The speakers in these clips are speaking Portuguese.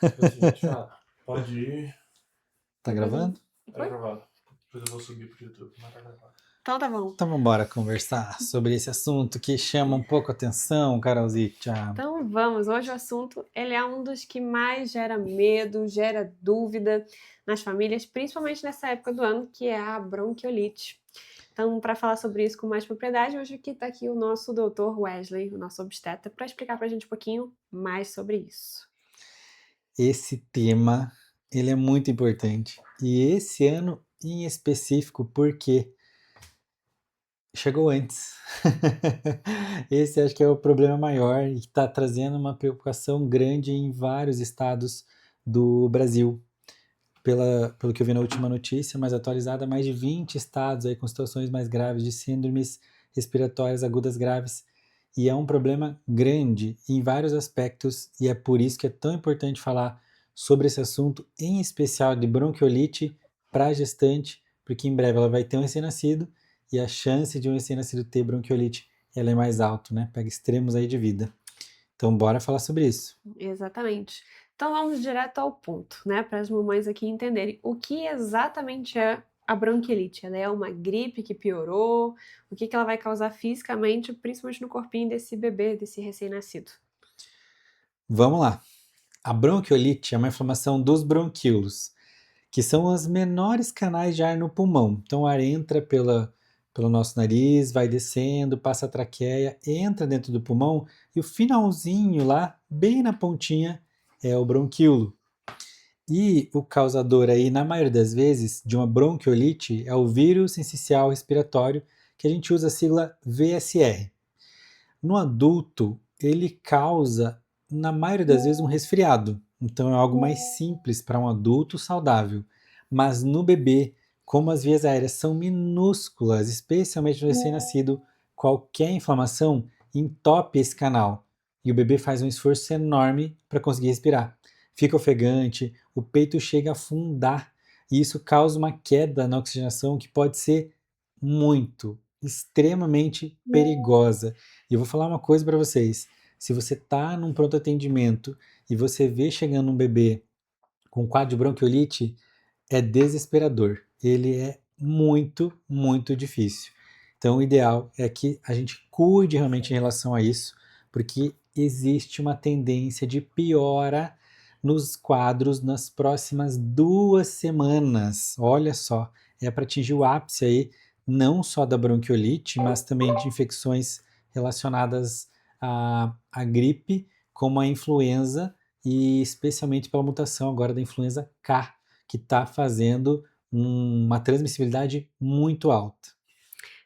Depois a gente fala. Pode ir. Tá gravando? Tá gravado. Depois eu vou subir pro YouTube, mas tá gravado. Então tá bom. Então vamos embora conversar sobre esse assunto que chama um pouco a atenção, Carolzita. Então vamos, hoje o assunto ele é um dos que mais gera medo, gera dúvida nas famílias, principalmente nessa época do ano, que é a bronquiolite. Então, para falar sobre isso com mais propriedade, hoje aqui está aqui o nosso doutor Wesley, o nosso obstetra, para explicar para a gente um pouquinho mais sobre isso. Esse tema, ele é muito importante. E esse ano em específico, porque chegou antes. Esse acho que é o problema maior e que está trazendo uma preocupação grande em vários estados do Brasil. Pelo que eu vi na última notícia, mais atualizada, mais de 20 estados aí com situações mais graves de síndromes respiratórias agudas graves. E é um problema grande em vários aspectos, e é por isso que é tão importante falar sobre esse assunto, em especial de bronquiolite para a gestante, porque em breve ela vai ter um recém-nascido, e a chance de um recém-nascido ter bronquiolite ela é mais alta, né? Pega extremos aí de vida. Então bora falar sobre isso. Exatamente. Então vamos direto ao ponto, né? Para as mamães aqui entenderem o que exatamente é a bronquiolite. Ela é uma gripe que piorou? O que ela vai causar fisicamente, principalmente no corpinho desse bebê, desse recém-nascido? Vamos lá. A bronquiolite é uma inflamação dos bronquíolos, que são os menores canais de ar no pulmão. Então o ar entra pelo nosso nariz, vai descendo, passa a traqueia, entra dentro do pulmão e o finalzinho lá, bem na pontinha, é o bronquíolo. E o causador aí, na maioria das vezes, de uma bronquiolite é o vírus sincicial respiratório, que a gente usa a sigla VSR. No adulto, ele causa, na maioria das vezes, um resfriado. Então é algo mais simples para um adulto saudável. Mas no bebê, como as vias aéreas são minúsculas, especialmente no recém-nascido, qualquer inflamação entope esse canal. E o bebê faz um esforço enorme para conseguir respirar. Fica ofegante, o peito chega a afundar. E isso causa uma queda na oxigenação que pode ser muito, extremamente perigosa. E eu vou falar uma coisa para vocês. Se você está num pronto atendimento e você vê chegando um bebê com quadro de bronquiolite, é desesperador. Ele é muito, muito difícil. Então, o ideal é que a gente cuide realmente em relação a isso, porque existe uma tendência de piora nos quadros nas próximas 2 semanas. Olha só, é para atingir o ápice aí, não só da bronquiolite, mas também de infecções relacionadas à gripe, como a influenza, e especialmente pela mutação agora da influenza K, que está fazendo uma transmissibilidade muito alta.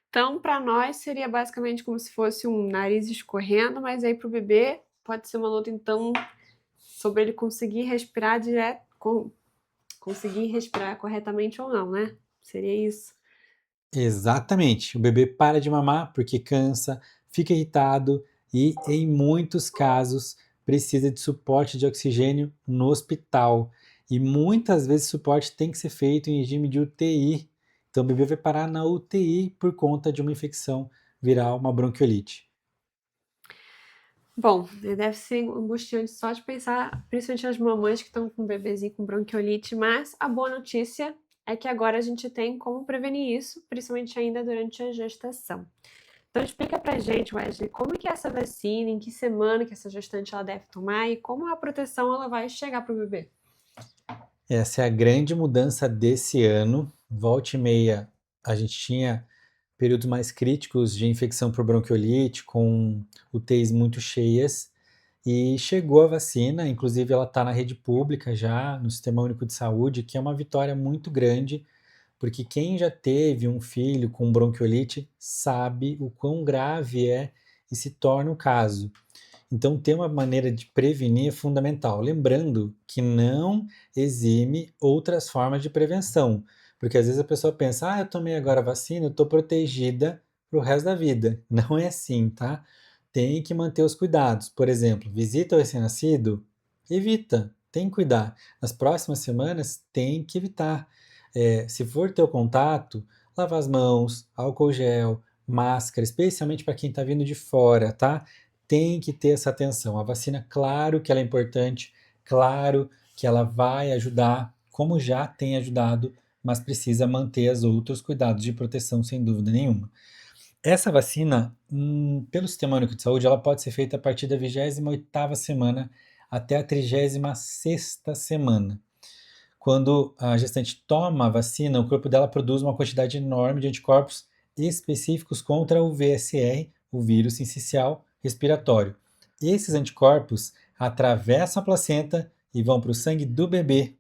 Então, para nós seria basicamente como se fosse um nariz escorrendo, mas aí para o bebê pode ser uma luta, então, sobre ele conseguir respirar conseguir respirar corretamente ou não, né? Seria isso. Exatamente. O bebê para de mamar porque cansa, fica irritado e, em muitos casos, precisa de suporte de oxigênio no hospital. E muitas vezes o suporte tem que ser feito em regime de UTI. Então o bebê vai parar na UTI por conta de uma infecção viral, uma bronquiolite. Bom, deve ser angustiante só de pensar, principalmente as mamães que estão com um bebezinho com bronquiolite, mas a boa notícia é que agora a gente tem como prevenir isso, principalmente ainda durante a gestação. Então explica pra gente, Wesley, como que é essa vacina, em que semana que essa gestante ela deve tomar e como a proteção ela vai chegar pro bebê. Essa é a grande mudança desse ano. Volta e meia, a gente tinha períodos mais críticos de infecção por bronquiolite, com UTIs muito cheias, e chegou a vacina, inclusive ela está na rede pública já, no Sistema Único de Saúde, que é uma vitória muito grande, porque quem já teve um filho com bronquiolite sabe o quão grave é e se torna o caso. Então, ter uma maneira de prevenir é fundamental. Lembrando que não exime outras formas de prevenção, porque às vezes a pessoa pensa, eu tomei agora a vacina, eu estou protegida para o resto da vida. Não é assim, tá? Tem que manter os cuidados. Por exemplo, visita ao recém-nascido, evita, tem que cuidar. Nas próximas semanas, tem que evitar. Se for ter o contato, lavar as mãos, álcool gel, máscara, especialmente para quem está vindo de fora, tá? tem que ter essa atenção. A vacina, claro que ela é importante, claro que ela vai ajudar, como já tem ajudado, mas precisa manter os outros cuidados de proteção, sem dúvida nenhuma. Essa vacina, pelo Sistema Único de Saúde, ela pode ser feita a partir da 28ª semana até a 36ª semana. Quando a gestante toma a vacina, o corpo dela produz uma quantidade enorme de anticorpos específicos contra o VSR, o vírus sincicial respiratório. Esses anticorpos atravessam a placenta e vão para o sangue do bebê.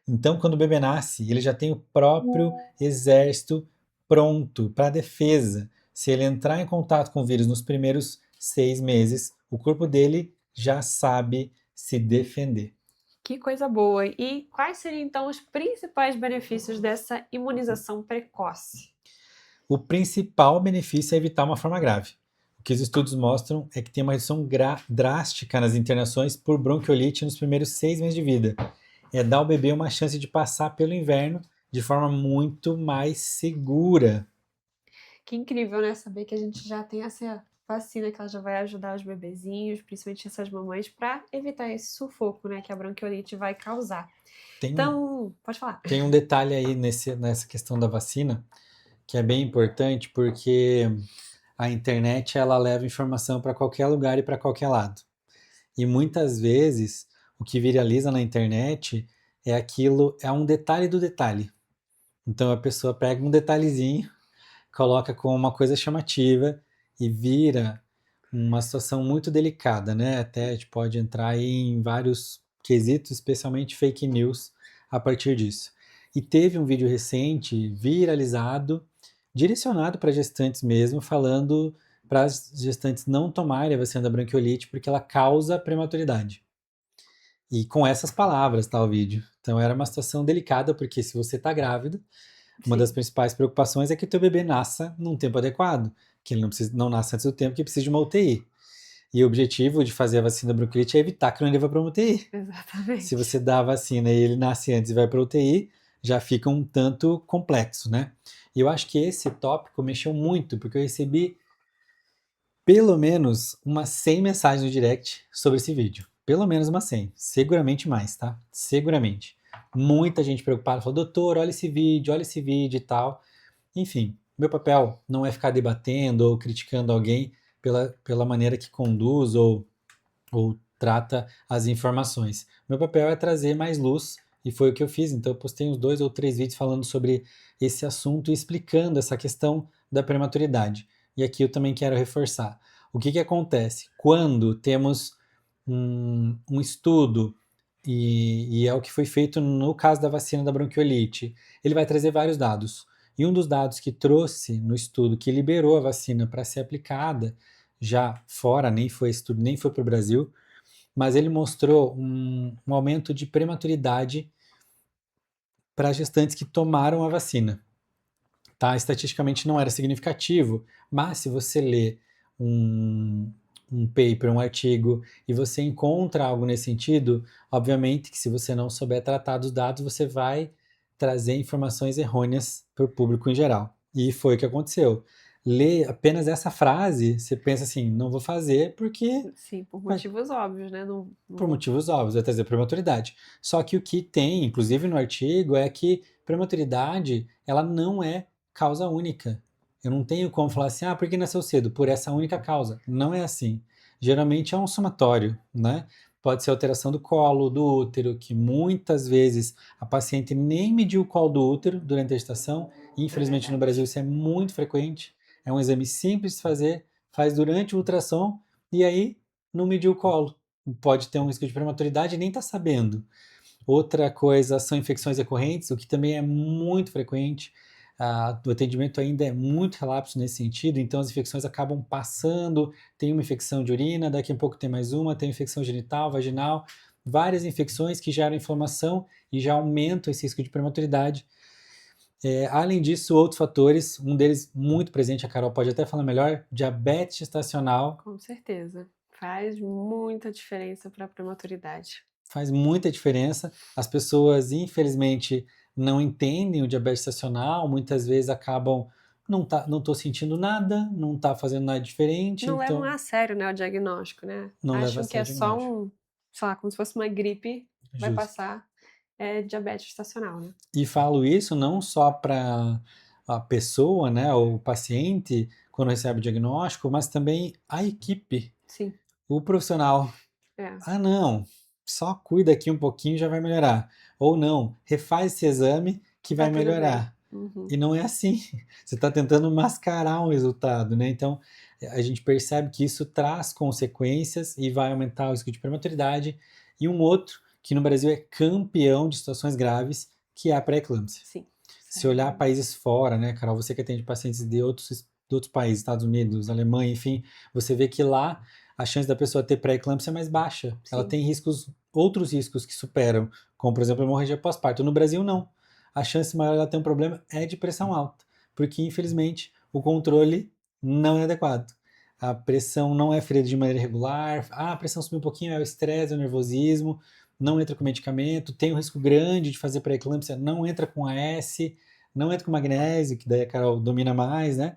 Então, quando o bebê nasce, ele já tem o próprio exército pronto para defesa. Se ele entrar em contato com o vírus nos primeiros 6 meses, o corpo dele já sabe se defender. Que coisa boa! E quais seriam então os principais benefícios dessa imunização precoce? O principal benefício é evitar uma forma grave. O que os estudos mostram é que tem uma redução drástica nas internações por bronquiolite nos primeiros 6 meses de vida. É dar ao bebê uma chance de passar pelo inverno de forma muito mais segura. Que incrível, né? Saber que a gente já tem essa vacina que ela já vai ajudar os bebezinhos, principalmente essas mamães, para evitar esse sufoco, né, que a bronquiolite vai causar. Então, pode falar. Tem um detalhe aí nessa questão da vacina que é bem importante, porque a internet ela leva informação para qualquer lugar e para qualquer lado. E muitas vezes o que viraliza na internet é um detalhe do detalhe. Então a pessoa pega um detalhezinho, coloca como uma coisa chamativa e vira uma situação muito delicada, né? Até a gente pode entrar aí em vários quesitos, especialmente fake news, a partir disso. E teve um vídeo recente viralizado, direcionado para gestantes mesmo, falando para as gestantes não tomarem a vacina da bronquiolite porque ela causa prematuridade. E com essas palavras, tá, o vídeo. Então era uma situação delicada, porque se você está grávida, uma das principais preocupações é que o teu bebê nasça num tempo adequado, que ele não nasça antes do tempo, que precisa de uma UTI. E o objetivo de fazer a vacina da bronquiolite é evitar que ele vá para uma UTI. Exatamente. Se você dá a vacina e ele nasce antes e vai para a UTI, já fica um tanto complexo, né? E eu acho que esse tópico mexeu muito, porque eu recebi pelo menos umas 100 mensagens no direct sobre esse vídeo. Pelo menos umas 100. Seguramente mais, tá? Seguramente. Muita gente preocupada, falou, doutor, olha esse vídeo e tal. Enfim, meu papel não é ficar debatendo ou criticando alguém pela maneira que conduz ou trata as informações. Meu papel é trazer mais luz e foi o que eu fiz. Então eu postei uns 2 ou 3 vídeos falando sobre esse assunto e explicando essa questão da prematuridade. E aqui eu também quero reforçar. O que acontece? Quando temos um estudo, e é o que foi feito no caso da vacina da bronquiolite, ele vai trazer vários dados. E um dos dados que trouxe no estudo que liberou a vacina para ser aplicada, já fora, nem foi estudo, nem foi para o Brasil, mas ele mostrou um aumento de prematuridade para gestantes que tomaram a vacina. Tá? Estatisticamente não era significativo, mas se você lê um paper, um artigo, e você encontra algo nesse sentido, obviamente que se você não souber tratar dos dados, você vai trazer informações errôneas para o público em geral. E foi o que aconteceu. Lê apenas essa frase, você pensa assim, não vou fazer porque... Sim, por motivos óbvios, né? Por motivos óbvios, vai trazer prematuridade. Só que o que tem, inclusive no artigo, é que prematuridade, ela não é causa única. Eu não tenho como falar assim, por que nasceu cedo? Por essa única causa. Não é assim. Geralmente é um somatório, né? Pode ser alteração do colo, do útero, que muitas vezes a paciente nem mediu o colo do útero durante a gestação. Infelizmente no Brasil isso é muito frequente. É um exame simples de fazer, faz durante o ultrassom e aí não mediu o colo. Pode ter um risco de prematuridade e nem está sabendo. Outra coisa são infecções recorrentes, o que também é muito frequente. O atendimento ainda é muito relapso nesse sentido, então as infecções acabam passando, tem uma infecção de urina, daqui a pouco tem mais uma, tem infecção genital, vaginal, várias infecções que geram inflamação e já aumentam esse risco de prematuridade. Além disso, outros fatores, um deles muito presente, a Carol pode até falar melhor, diabetes gestacional. Com certeza. Faz muita diferença para a prematuridade. Faz muita diferença. As pessoas, infelizmente, não entendem o diabetes gestacional, muitas vezes acabam não tô sentindo nada, não tá fazendo nada diferente, Não levam então a sério, né, o diagnóstico, né? não leva a Acham que é sério o só diagnóstico. sei lá, como se fosse uma gripe, vai Justo. passar, é diabetes estacional, né? E falo isso não só para a pessoa, né, ou o paciente, quando recebe o diagnóstico, mas também a equipe, Sim, o profissional. é, Ah, não, só cuida aqui um pouquinho já vai melhorar. Ou não, refaz esse exame que vai tá tudo bem. melhorar. Uhum, E não é assim. Você está tentando mascarar um resultado, né? Então, a gente percebe que isso traz consequências e vai aumentar o risco de prematuridade. E um outro, que no Brasil é campeão de situações graves, que é a pré-eclâmpsia. sim. Isso Se olhar países fora, né, Carol, você que atende pacientes de outros países, Estados Unidos, Alemanha, enfim, você vê que lá a chance da pessoa ter pré-eclâmpsia é mais baixa. Ela sim, tem riscos, outros riscos que superam, como por exemplo hemorragia pós-parto. No Brasil, não. A chance maior dela ter um problema é de pressão alta, porque infelizmente o controle não é adequado. A pressão não é ferida de maneira regular, a pressão subiu um pouquinho, é o estresse, é o nervosismo, não entra com medicamento, tem um risco grande de fazer pré-eclâmpsia, não entra com AS, não entra com magnésio, que daí a Carol domina mais, né?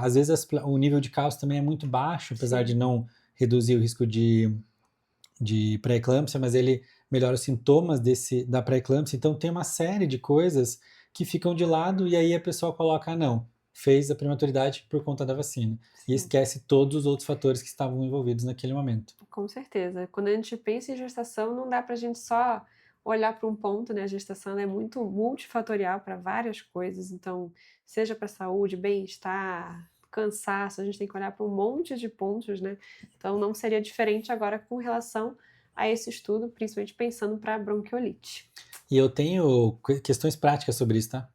Às vezes o nível de cálcio também é muito baixo, apesar de sim. não reduzir o risco de pré-eclâmpsia, mas ele melhora os sintomas da pré-eclâmpsia. Então tem uma série de coisas que ficam de lado e aí a pessoa coloca, ah, não, fez a prematuridade por conta da vacina. E Sim, esquece todos os outros fatores que estavam envolvidos naquele momento. com certeza. Quando a gente pensa em gestação, não dá pra gente só olhar para um ponto, né? A gestação ela é muito multifatorial para várias coisas, então, seja para saúde, bem-estar, cansaço, a gente tem que olhar para um monte de pontos, né? Então, não seria diferente agora com relação a esse estudo, principalmente pensando para bronquiolite. E eu tenho questões práticas sobre isso, tá?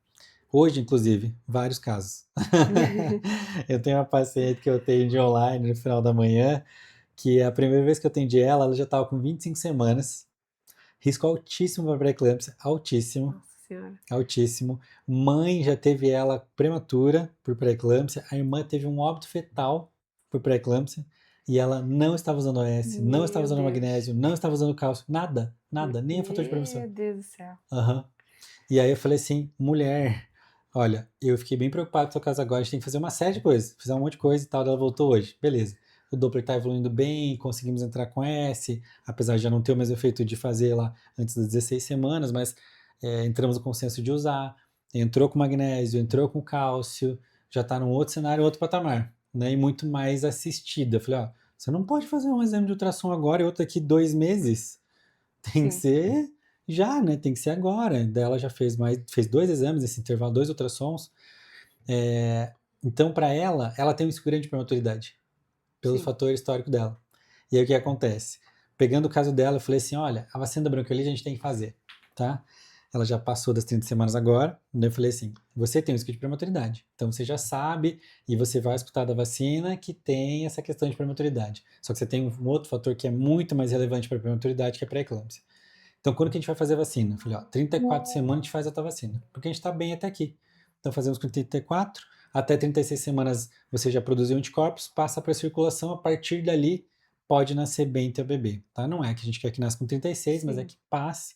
Hoje, inclusive, vários casos. Eu tenho uma paciente que eu atendi online no final da manhã, que a primeira vez que eu atendi ela, ela já estava com 25 semanas, risco altíssimo para pré-eclâmpsia, altíssimo, Nossa senhora. altíssimo. Mãe já teve ela prematura por pré-eclâmpsia, a irmã teve um óbito fetal por pré-eclâmpsia, e ela não estava usando OS, não estava Meu usando Deus. magnésio, não estava usando cálcio, nada, nada, nem o fator de prevenção. Meu Deus do céu. Aham. E aí eu falei assim, mulher, olha, eu fiquei bem preocupado com o seu caso agora, a gente tem que fazer uma série de coisas, fizer um monte de coisa e tal, ela voltou hoje, beleza. O Doppler tá evoluindo bem, conseguimos entrar com S, apesar de já não ter o mesmo efeito de fazer lá antes das 16 semanas, mas entramos no consenso de usar, entrou com magnésio, entrou com cálcio, já tá num outro cenário, outro patamar, né, e muito mais assistida. Eu falei, ó, você não pode fazer um exame de ultrassom agora e outro daqui 2 meses, tem que Sim, ser já, né? Tem que ser agora. Daí ela já fez 2 exames nesse intervalo, 2 ultrassons. Então, para ela tem um risco grande de prematuridade, pelo sim. fator histórico dela. E aí o que acontece? Pegando o caso dela, eu falei assim: olha, a vacina da bronquiolite a gente tem que fazer, tá? Ela já passou das 30 semanas agora, daí eu falei assim: você tem um risco de prematuridade, então você já sabe e você vai escutar da vacina que tem essa questão de prematuridade. Só que você tem um outro fator que é muito mais relevante para a prematuridade, que é a pré-eclâmpsia. Então, quando que a gente vai fazer a vacina? Eu falei, ó, 34 semanas a gente faz a tua vacina, porque a gente está bem até aqui. Então, fazemos com 34, até 36 semanas você já produziu anticorpos, passa para a circulação, a partir dali pode nascer bem teu bebê, tá? Não é que a gente quer que nasça com 36, mas é Sim. que passe,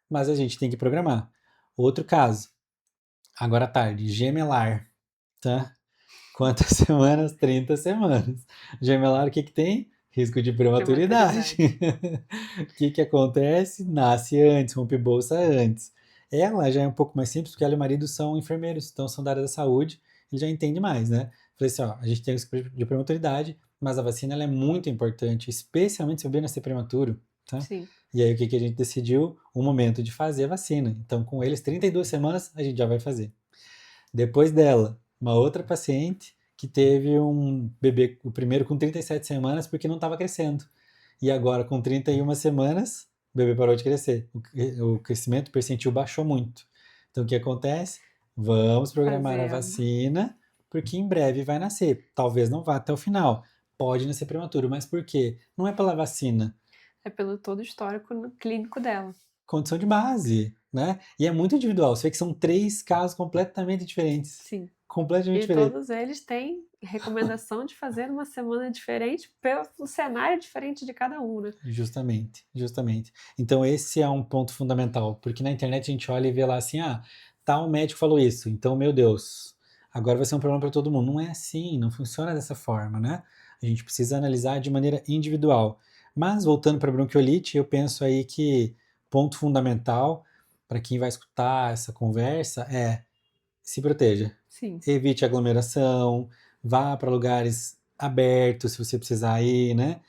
mas a gente tem que programar. Outro caso, agora à tarde, gemelar, tá? Quantas semanas? 30 semanas. Gemelar, o que que tem? Risco de prematuridade. Prematuridade. O que que acontece? Nasce antes, rompe bolsa antes. Ela já é um pouco mais simples, porque ela e o marido são enfermeiros, então são da área da saúde, ele já entende mais, né? Falei assim, ó, a gente tem risco de prematuridade, mas a vacina ela é muito importante, especialmente se o bebê nascer prematuro, tá? Sim. E aí o que que a gente decidiu? O momento de fazer a vacina. Então, com eles, 32 semanas, a gente já vai fazer. Depois dela, uma outra paciente que teve um bebê, o primeiro com 37 semanas, porque não estava crescendo. E agora, com 31 semanas, o bebê parou de crescer. O crescimento percentil baixou muito. Então, o que acontece? Vamos programar a Fazer. vacina, porque em breve vai nascer. Talvez não vá até o final. Pode nascer prematuro, mas por quê? Não é pela vacina. É pelo todo o histórico clínico dela. Condição de base, né? E é muito individual. Você vê que são 3 casos completamente diferentes. Sim. Completamente E diferentes. todos eles têm recomendação de fazer uma semana diferente pelo cenário diferente de cada um, né? Justamente, justamente. Então esse é um ponto fundamental, porque na internet a gente olha e vê lá assim, ah, tal médico falou isso, então, meu Deus, agora vai ser um problema para todo mundo. Não é assim, não funciona dessa forma, né? A gente precisa analisar de maneira individual. Mas, voltando para a bronquiolite, eu penso aí que ponto fundamental para quem vai escutar essa conversa é se proteja. Sim. Evite aglomeração, vá para lugares abertos se você precisar ir, né?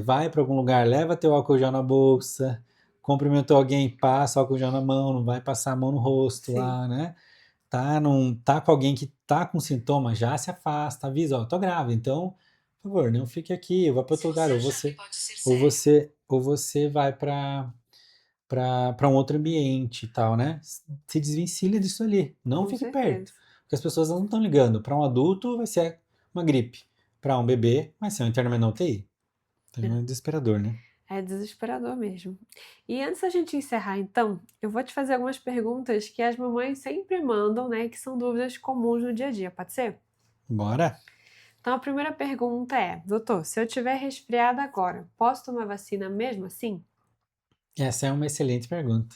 Vai para algum lugar, leva teu álcool gel na bolsa, cumprimentou alguém, passa álcool gel na mão, não vai passar a mão no rosto Sim. lá, né? Tá com alguém que tá com sintoma, já se afasta, avisa, ó, tô grávida, então, por favor, não fique aqui, eu vou para outro lugar, ou você vai para um outro ambiente e tal, né? Se desvencilha disso ali, não Com fique certeza. perto, porque as pessoas não estão ligando. Para um adulto vai ser uma gripe, para um bebê vai ser um internamento na UTI. Então é desesperador, né? É desesperador mesmo. E antes da gente encerrar, então, eu vou te fazer algumas perguntas que as mamães sempre mandam, né? Que são dúvidas comuns no dia a dia, pode ser? Bora? Então, a primeira pergunta é: doutor, se eu tiver resfriada agora, posso tomar vacina mesmo assim? Essa é uma excelente pergunta.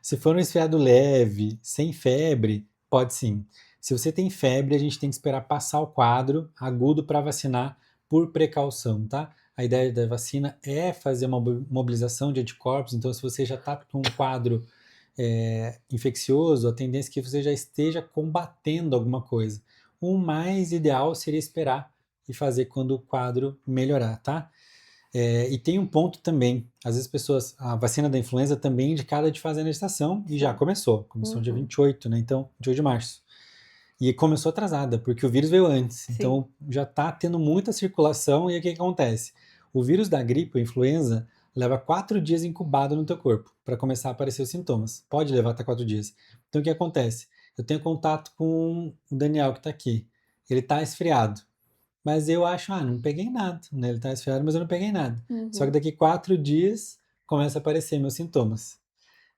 Se for um resfriado leve, sem febre, pode sim. Se você tem febre, a gente tem que esperar passar o quadro agudo para vacinar por precaução, tá? A ideia da vacina é fazer uma mobilização de anticorpos, então se você já está com um quadro infeccioso, a tendência é que você já esteja combatendo alguma coisa. O mais ideal seria esperar e fazer quando o quadro melhorar, tá? E tem um ponto também, às vezes a vacina da influenza também é indicada de fazer na estação e já começou dia 28, né? Então, 28 de março. E começou atrasada, porque o vírus veio antes, Sim. então já está tendo muita circulação e aí o que acontece? O vírus da gripe, a influenza, leva 4 dias incubado no teu corpo para começar a aparecer os sintomas. Pode levar até 4 dias. Então o que acontece? Eu tenho contato com o Daniel que está aqui. Ele está resfriado. Mas eu acho, não peguei nada, né? Ele tá resfriado, mas eu não peguei nada. Só que daqui 4 dias começa a aparecer meus sintomas.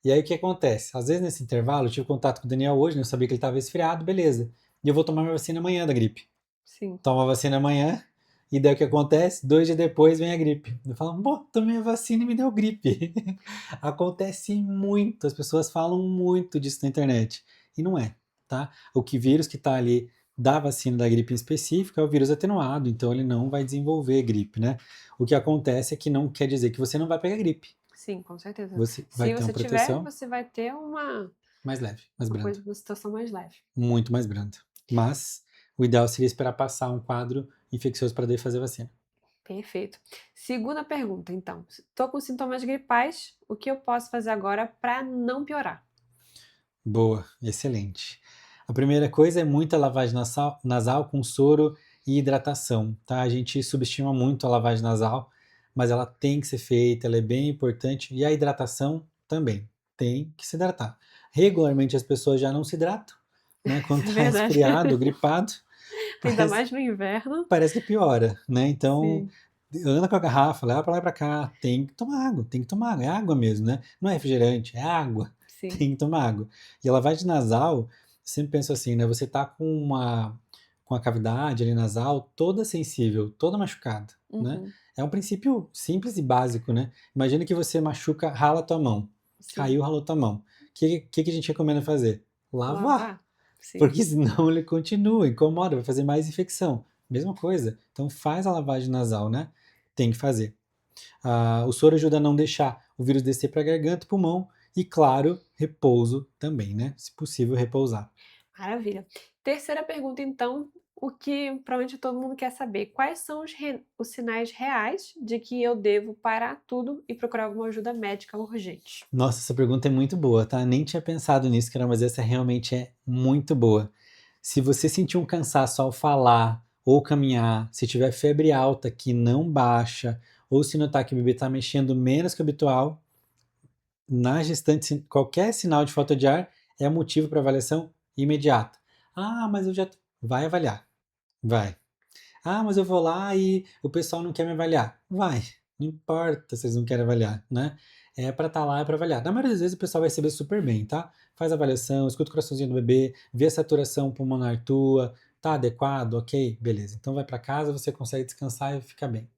E aí o que acontece? Às vezes nesse intervalo, eu tive contato com o Daniel hoje, né? Eu sabia que ele estava resfriado, beleza. E eu vou tomar minha vacina amanhã da gripe. Sim. Tomo a vacina amanhã, e daí o que acontece? 2 dias depois vem a gripe. Eu falo, tomei a vacina e me deu gripe. Acontece muito, as pessoas falam muito disso na internet. E não é, tá? Vírus que está ali da vacina da gripe em específico é o vírus atenuado, então ele não vai desenvolver gripe, né? O que acontece é que não quer dizer que você não vai pegar gripe. Sim, com certeza. Você vai ter uma proteção você vai ter uma mais leve, mais branda, uma situação mais leve. muito mais branda. Mas o ideal seria esperar passar um quadro infeccioso para daí fazer vacina. Perfeito. Segunda pergunta, então. Estou com sintomas gripais, o que eu posso fazer agora para não piorar? Boa, excelente. A primeira coisa é muita lavagem nasal com soro e hidratação, tá? A gente subestima muito a lavagem nasal, mas ela tem que ser feita, ela é bem importante. E a hidratação também, tem que se hidratar. Regularmente as pessoas já não se hidratam, né? Quando tá Verdade. resfriado, gripado, Ainda mais no inverno. parece que piora, né? Então, Sim. anda com a garrafa, leva pra lá e pra cá, tem que tomar água, é água mesmo, né? Não é refrigerante, é água. Sim. Tem que tomar água. E a lavagem nasal, eu sempre penso assim, né? Você tá com a cavidade ali nasal toda sensível, toda machucada, né? É um princípio simples e básico, né? Imagina que você machuca, rala tua mão. Sim. Caiu, ralou tua mão. O que a gente recomenda fazer? Lavar. Sim. Porque senão ele continua, incomoda, vai fazer mais infecção. Mesma coisa. Então faz a lavagem nasal, né? Tem que fazer. O soro ajuda a não deixar o vírus descer para a garganta e pulmão. E, claro, repouso também, né? Se possível, repousar. Maravilha. Terceira pergunta, então, o que provavelmente todo mundo quer saber. Quais são os sinais reais de que eu devo parar tudo e procurar alguma ajuda médica urgente? Nossa, essa pergunta é muito boa, tá? Nem tinha pensado nisso, cara, mas essa realmente é muito boa. Se você sentir um cansaço ao falar ou caminhar, se tiver febre alta que não baixa, ou se notar que o bebê está mexendo menos que o habitual, na gestante, qualquer sinal de falta de ar é motivo para avaliação imediata. Mas eu já. Vai avaliar. Vai. Mas eu vou lá e o pessoal não quer me avaliar. Vai. Não importa se eles não querem avaliar, né? É para estar lá, é para avaliar. Na maioria das vezes o pessoal vai receber super bem, tá? Faz a avaliação, escuta o coraçãozinho do bebê, vê a saturação pulmonar tua, tá adequado, ok? Beleza. Então vai para casa, você consegue descansar e fica bem.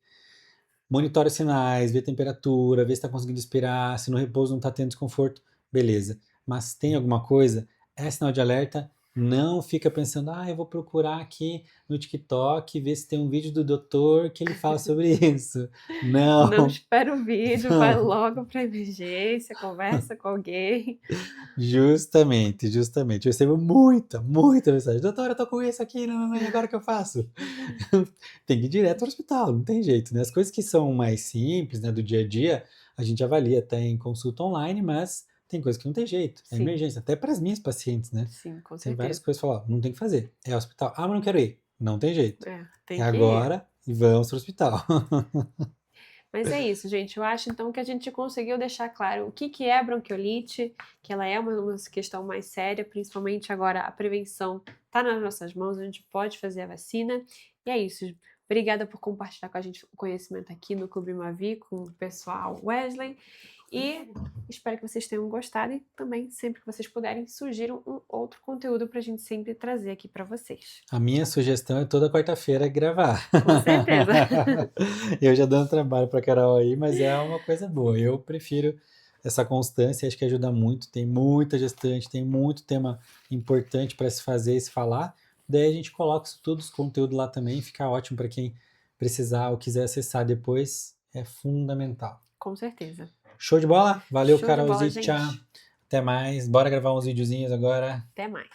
Monitora os sinais, vê a temperatura, vê se está conseguindo respirar, se no repouso não está tendo desconforto, beleza. Mas tem alguma coisa, é sinal de alerta, Não fica pensando, eu vou procurar aqui no TikTok, ver se tem um vídeo do doutor que ele fala sobre isso. Não Não, espera o vídeo, vai não. logo pra emergência, conversa com alguém. Justamente. Eu recebo muita mensagem. Doutora, eu tô com isso aqui, não, e agora o que eu faço? Tem que ir direto ao hospital, não tem jeito, né? As coisas que são mais simples, né, do dia a dia, a gente avalia até em consulta online, mas tem coisas que não tem jeito. É Sim, emergência, até para as minhas pacientes, né? sim, com Tem várias certeza. coisas que falar, não tem que fazer. É hospital. Mas não quero ir. Não tem jeito. É, É tem que ir. agora e vamos pro hospital. Mas é isso, gente. Eu acho então que a gente conseguiu deixar claro o que é a bronquiolite, que ela é uma questão mais séria, principalmente agora a prevenção está nas nossas mãos, a gente pode fazer a vacina. E é isso. Obrigada por compartilhar com a gente o conhecimento aqui no Clube Mavi com o pessoal Wesley. E espero que vocês tenham gostado e também, sempre que vocês puderem, sugiram um outro conteúdo para a gente sempre trazer aqui para vocês. A minha sugestão é toda quarta-feira gravar. Com certeza. Eu já dando trabalho pra Carol aí, mas é uma coisa boa. Eu prefiro essa constância, acho que ajuda muito. Tem muita gestante, tem muito tema importante para se fazer e se falar. Daí a gente coloca isso tudo, os conteúdos lá também, fica ótimo para quem precisar ou quiser acessar depois. É fundamental. Com certeza. Show de bola? Valeu, Show de bola, Carolzita. gente. Até mais. Bora gravar uns videozinhos agora. Até mais.